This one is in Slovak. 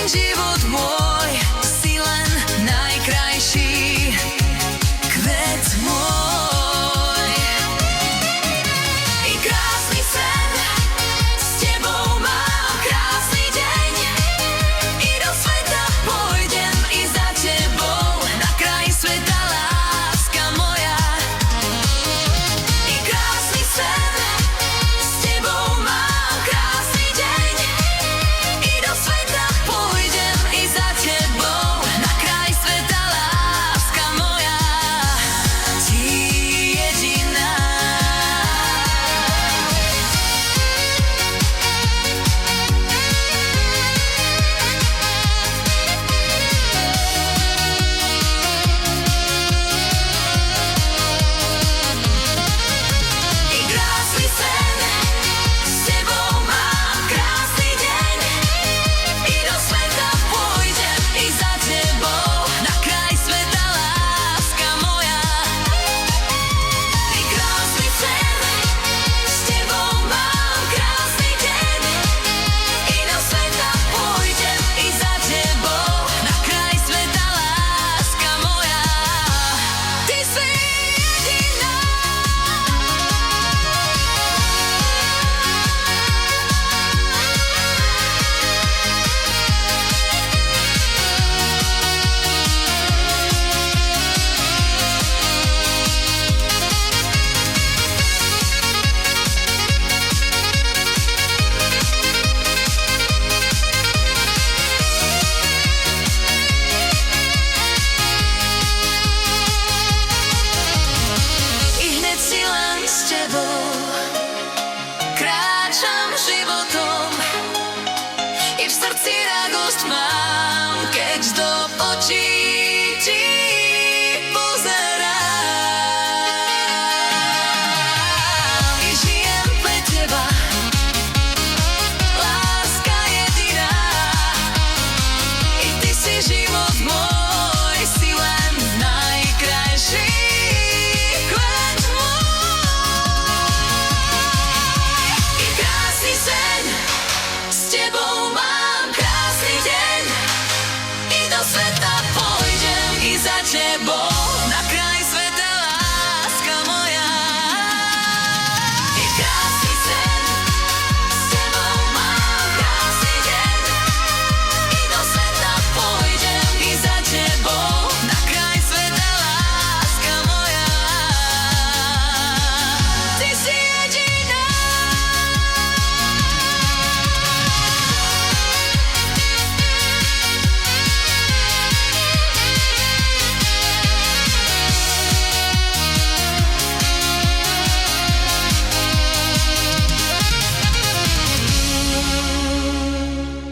Život môj, si len najkrajší kvet môj. I krásny sen, s tebou mám krásny deň. I do sveta pôjdem, i za tebou, na kraj sveta láska moja. I krásny sen, s tebou mám krásny deň. I do sveta pôjdem, i za tebou, na kraj sveta láska moja. Ty jediná. I krásny sen, s tebou mám krásny deň. I do sveta pôjdem, i za tebou, na kraj sveta láska moja. I krásny sen, s tebou mám krásny deň. I do sveta pôjdem, i za tebou, na kraj sveta láska moja. Ty si jediná. I hneď si len s tebou kráčam životom. I v srdci radosť mám, keď do očí